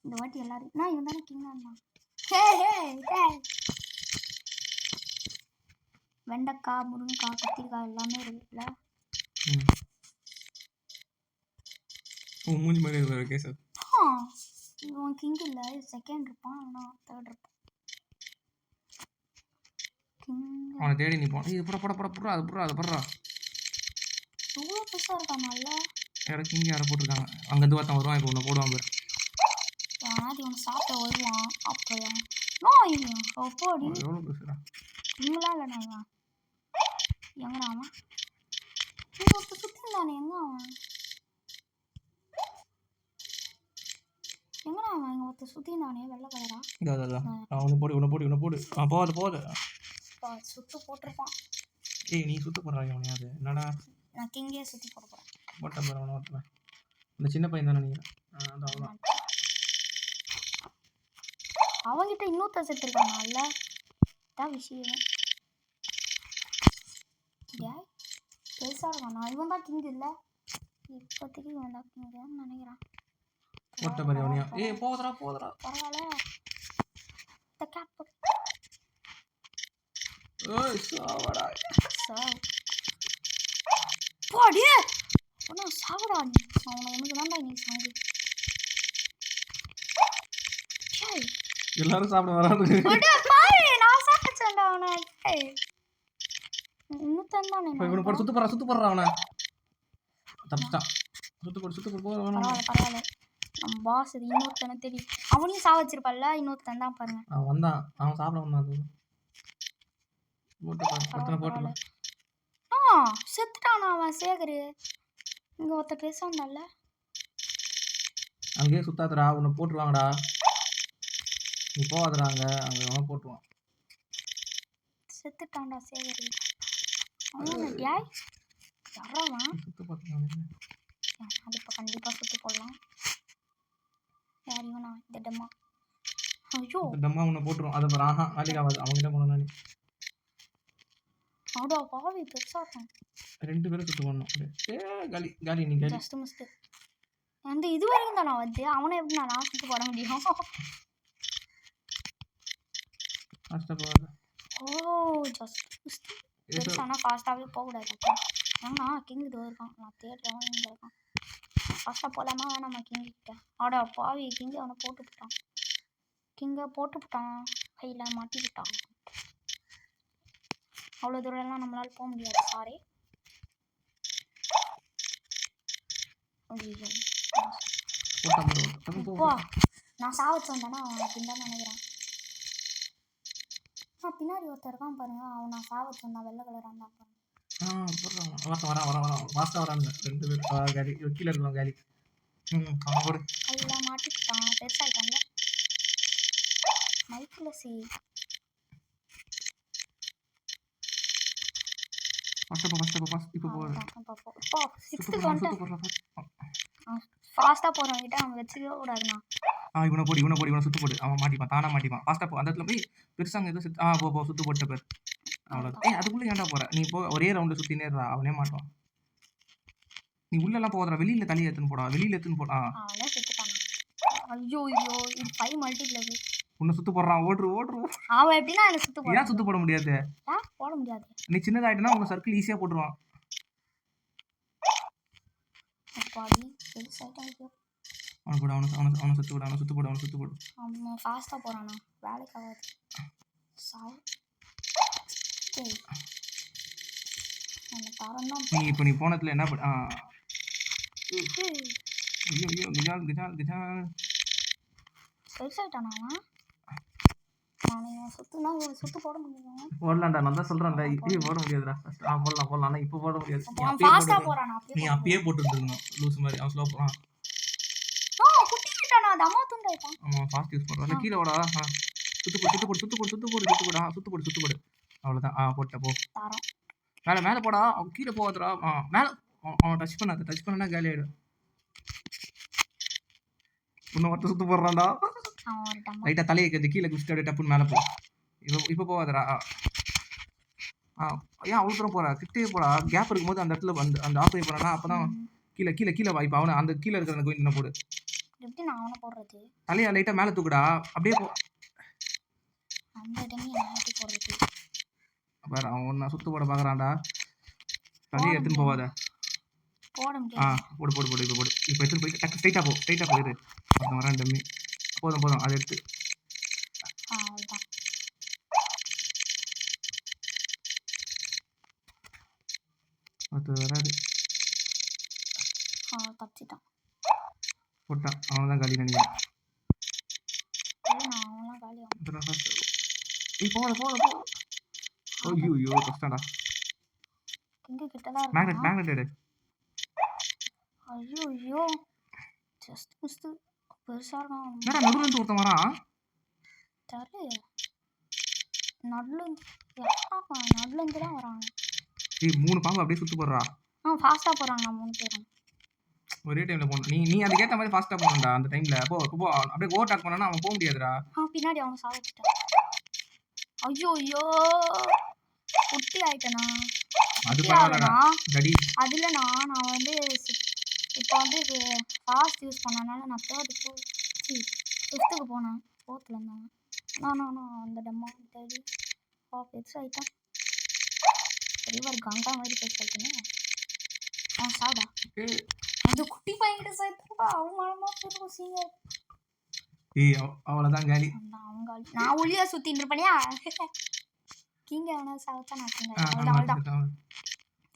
இந்த வாட்டி எல்லாரும் நான் இவன் தானே கிங் தான். வெண்டைக்காய், முருங்கைக்காய், கத்திரிக்காய் எல்லாமே இருக்குல்ல. மூஞ்சி மாதிரி இருக்கே சார். இவன் கிங் இல்லை, செகண்ட் இருப்பான், ஆனால் தேர்ட் இருப்பான். அவனை தேடி நிற்பான். இது புறா அது புறா அது புறா எவ்வளோ பெருசாக இருக்கான். நல்லா யாரோ கிங் யாரை போட்டிருக்காங்க. அங்கேருந்து ஒருத்தன் வருவான், இப்போ ஒன்று போடுவான் பேர். யாராவது இவனை சாப்பிட வருவான். அப்போதான் அப்போடி எவ்வளோ பேசுகிறா இவங்களாம் இல்லைண்ணா. எங்கடா அவன்? இங்கே ஒருத்தர் சுற்றிருந்தானே, எங்கே அவன்? எங்கடா அவன்? இங்கே ஒருத்தர் சுற்றிருந்தானே வெள்ளை கலரா. அவனை போடு இவனை போடு போகாது சுற்று போட்டிருப்பான். ஏய் நீ சுற்று போடுறாங்க அவனையாது. என்னடா நான் கிங்கே சுற்றி போட போகிறேன். போட்டேன் பாரு அவனை ஒருத்தன். இந்த சின்ன பையன் தானே நினைக்கிறேன். அவ்வளோதான். அவங்கிட்ட இன்னொருத்தர் செத்துருக்காங்க. அல்ல தான் விஷயம். ஏய் பெருசாக இருக்கான். இவன் தான் கிங் இல்லை, இப்போதைக்கு இவன் தான் கிங்குன்னு நினைக்கிறான். போட்ட பாரு அவனையா. ஏய் போதரா பரவாயில்ல. இந்த கேப் ஏய் சாவடா போடி. ஒன்றும் சாவடா நீ. அவனை உனக்கு தான்டா இன்னைக்கு சாங்கு. எல்லாரும் சாப்பிட வராது. நான் சாப்பிட்டேன்டா அவனை. இன்னும் தானே இவனை போட்டு சுத்து போடுறான் அவனை. தப்பிச்சிட்டான். சுத்து போடு பரவாயில்ல. நம்ம பாஸ் இது இன்னொருத்தனை தெரியும். அவனையும் சா வச்சிருப்பாள்ல. இன்னொருத்தன் தான் பாருங்க. அவன் வந்தான். அவன் சாப்பிட வந்தான். போட்டு செத்துட்டானா அவன் சேகரு. இங்க ஒருத்த பேசாண்டல்ல. அங்கேயே சுத்தாதடா, உன்னை போட்டுருவாங்கடா. நீ போவாதடாங்க, அங்க அவன் போட்டுருவான். செத்துட்டான்டா சேகரு. அவன் யாய் யாராவன்? சுத்து போட்டுறாங்க. அது இப்போ கண்டிப்பாக சுத்து போடலாம். யார் இவனா? இந்த டம்மா. ஐயோ டம்மா உன்னை போட்டுருவான். அதை பாரு. வேலைக்கு ஆகாது. அவங்ககிட்ட போனா நீ அவடா பாவி பெருசா இருக்கான். 2 பேரும் சுத்து பண்ணணும். காலி நீ காலி. Just missed. அந்த இது வரைக்கும் தான் நான் வந்து அவனை எப்படி நான் சுத்து போட முடியும்? ஃபாஸ்டா போகாத. ஓ ஜஸ்ட் மிஸ்ட். பெருசானா ஃபாஸ்ட்டாகவே போகக்கூடாது. ஏன்னா கிங் இது இருக்கான். நான் தேடுறவன் இங்கே இருக்கான். ஃபாஸ்ட்டாக போகலாமா வேணாமா கிங் கிட்ட? ஆடா பாவி கிங்கை அவனை போட்டுவிட்டான். கையில் மாட்டிவிட்டான். அவ்வளோ தூரம்லாம் நம்மளால் போக முடியாது. சாரி. இப்போ நான் சாவச்சு வந்தேன்னா அவன் அப்படின்னு தான் நினைக்கிறேன். பின்னாடி ஒருத்தர் இருக்கான் பாருங்க. அவன் நான் சாவச்சு வந்தான். வெள்ளை கலராக இருந்தான் பாருங்க. வரான் ஃபாஸ்ட்டாக வரானுங்க 2 பேர். காலி கீழே இருக்கலாம். காலி கையில் மாட்டிக்கிட்டான். பெருசாகிட்டான்ல மைக்கில் சி. ஃபாஸ்ட்டாக போகிறவங்கிட்ட அவன் வச்சுக்கவே கூடாதுண்ணா. இவனை போடி சுத்து போடு. அவன் மாட்டிப்பான், தானா மாட்டிப்பான். ஃபாஸ்ட்டாக போ. அந்த இடத்துல போய் பெருசாங்க எதுவும் சுத்து. போ சுத்து போட்ட பேர். அவ்வளோதான். அதுக்குள்ளே ஏன்டா போகிற நீ? போ ஒரே ரவுண்டு சுற்றி நேர்றா. அவனே மாட்டான். நீ உள்ளெல்லாம் போகிறா. வெளியில் தலையை எடுத்துன்னு போடா. அவனே செத்துட்டானா? ஐயோ இது 5 மல்டிப்ளர். உன்னை சுத்து போடுறான். ஓடுரு. அவன் எப்படின்னா எனக்கு சுத்து போட. ஏன் சுத்து போட முடியாது? போட முடியாது. நீ சின்னதாயிட்டனா உங்க சர்க்கிள் ஈஸியாக போட்டுருவான். அவனை சுத்து போடு. அவன் ஃபாஸ்ட்டாக போகிறானா? வேலைக்கு ஆகாது. நீ இப்போ நீ போனதுல என்ன பண்ண? ஐயோ கிஜால் பெருசாயிட்டானா அவன்? சுத்து போட முடியும். போடலாம்டா. நான் தான் சொல்றேன்டா. இப்பயே போட முடியாதுடா. போடலாம். ஆனா இப்போ போட முடியாது. நீ அப்பயே போட்டுருந்துருக்கணும். லூஸ் மாதிரி. அவன் ஸ்லோ போறான். குட்டிட்டானா? அது அம்மா துண்டாயிட்டான். ஆமா ஃபாஸ்ட் யூஸ் பண்றான். கீழ ஓடா. சுத்து போடு. அவ்வளவுதான். போட்ட போ. மேல போடா. அவன் கீழே போகாதடா. மேல அவன் டச் பண்ணா காலி ஆயிடும். இன்னும் ஒருத்த சுத்து போடுறான்டா. லைட்டா தலையை கட்டி கீழே குடிச்சிட்டு டப்புன்னு மேலே போ. இப்போ போகாதடா. ஏன் அவ்வளோ தூரம் போறா? கிட்டே போடா. கேப் இருக்கும்போது அந்த இடத்துல அந்த ஆப்ரேட் பண்ணா அப்பதான் கீழே வா. இப்போ அவனை அந்த கீழே இருக்கிற அந்த கோயிந்தனை போடு. எப்படி நான் அவனை போடுறது? தலையை லைட்டாக மேலே தூக்குடா. அப்படியே போ. அந்த டைம் நான் எப்படி போடுறது? பாரு அவன் ஒன்றா சுத்து போட பார்க்குறான்டா. தலையை எடுத்துன்னு போவாத. போட ஆ முடியாது. போடு போடு போடு இப்போ போடு. இப்போ எடுத்துன்னு போயிட்டு டக்கு ஸ்ட்ரைட்டாக போயிரு. ஒருத்தன் வரான் டம்மி. போதும் அதை எடுத்து. அவ்வளோதான். ஒருத்தர் வராது. தப்பிச்சிட்டான். போட்டான். அவனை தான் காலி நினைக்கிறேன். நான் அவன்லாம் காலி போட. ஐயோ கஷ்டம்டா. கிங்கு கிட்டலாம் மேக்னெட் எடு. ஐயோ ஜஸ்ட் மிஸ்டு. பெருசாக இருக்கான். என்னடா நடுவில் இருந்து ஒருத்தன் வரான். தெரியல. நடுலேருந்து தான் வராங்க. 3 பாம்பு அப்படியே சுத்து போடுறா. ஃபாஸ்ட்டாக போகிறாங்க 3 பேரும். ஒரே டைமில் போகணும். நீ அதுக்கேற்ற மாதிரி ஃபாஸ்ட்டாக போகணும்டா அந்த டைமில். போ அப்படியே ஓவர் டாக் பண்ணனா அவன் போக முடியாதுடா. பின்னாடி அவனை சாவச்சிட்டான். ஐயோ குட்டி ஆயிட்டேனா? அது பரவாயில்லடா டடி. அதில் நான் வந்து இப்போ வந்து ஃபாஸ்ட் யூஸ் பண்ணனால நான் 5th போனேன். 4th இருந்தாங்க. நான் அந்த டெம்மா தேடி பெருசாகிட்டான். பெரியவர் கங்கா மாதிரி பெருசாகிட்டேனே. அவன் சாப்பிடா. அந்த குட்டி பையன்கிட்ட சேர்த்துப்பா. அவமானமாக போயிருக்கும் சீனியர். அவ்வளோதான் காலி. நான் ஒளியா சுற்றின்னு இருப்பேனியா? கிங்க அவனை சாவச்சா நான் கிங்க. அவ்வளோதான்.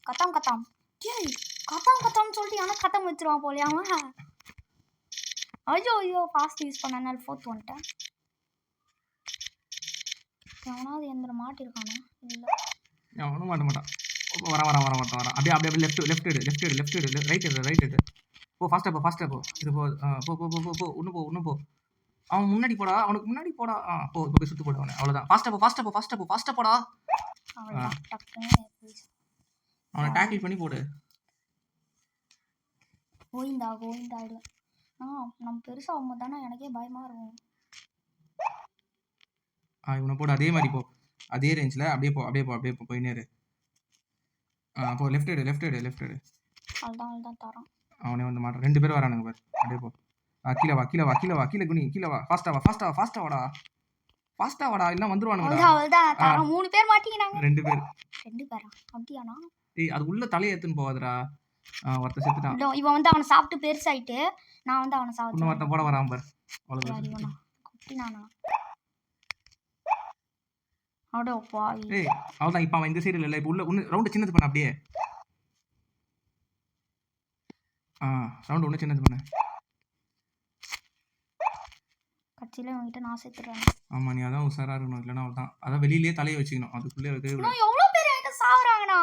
கத்தாம் ஏய் கத்தாம் சொல்லிட்டு ஆனால் கத்தம் வச்சிருவான் போலியாமா. ஐயோ ஃபாஸ்ட் யூஸ் பண்ணனால 4th வந்துட்டேன். எவனாவது எந்திர மாட்டிருக்கானா? இல்லை அவனும் மாட்டான். வரான். அப்படியே லெஃப்ட் எடு ரைட் எடு. போ ஃபாஸ்ட்டாக போ. இது போ இன்னும் போ. அவன் முன்னாடி போடா. அவனுக்கு முன்னாடி போடா. போ போய் சுற்று போட அவனை. அவ்வளோதான். ஃபாஸ்ட்டாக போடா. அவனை டேக்கிள் பண்ணி போடு. கோயிந்தாயிடும். நம்ம பெருசாக ஆகும்போது தானே எனக்கே பயமாக இருக்கும். இவனை போடு. அதே மாதிரி போ. அதே ரேஞ்சில் அப்படியே போ போயினே இரு. போ லெஃப்ட் எடு. அவ்வளோதான் தரோம். அவனே வந்து மாட்டான். 2 பேர் வரானுங்க பாரு. அப்படியே போ. கீழே வா குனி. கீழே வா. ஃபாஸ்ட்டாக வாடா. இல்லை வந்துருவானுங்க. அவ்வளோதான் தரோம். 3 பேர் மாட்டிக்கினாங்க. 2 பேர். 2 பேரா? அப்படியாண்ணா? அது உள்ள தலையை எடுத்துன்னு போவாதுடா. ஒருத்தன் செத்துட்டான். இவன் வந்து அவனை சாப்பிட்டு பெருசாயிட்டு நான் வந்து அவனை சாப்பிட்டு. இன்னும் ஒருத்தன் போட வரான் பாரு. அவ்வளோதான். குட்டினானா? அடப்பா. அவ்வளோதான். இப்போ அவன் இந்த சைடில் இல்லை. இப்போ உள்ள ரவுண்டு சின்னது பண்ண. அப்படியே ரவுண்டு ஒன்று சின்னது பண்ண. கட்சியில் இவங்கிட்ட நான் சேர்த்துறேன். ஆமாம் நீ அதான் உஷாராக இருக்கணும். இல்லைன்னா அவ்வளோதான். அதான் வெளியிலேயே தலையை வச்சுக்கணும். அதுக்குள்ளே இருக்கு. எவ்வளோ பேர் என்கிட்ட சாவுறாங்கண்ணா.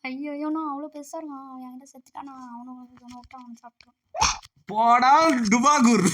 ஐயோ நான் அவ்வளோ பெருசாக இருக்கான். அவன் என்கிட்ட செத்துட்டானா? அவனை விட்டு அவனை சாப்பிட்டான். போடா டுபாகூர்.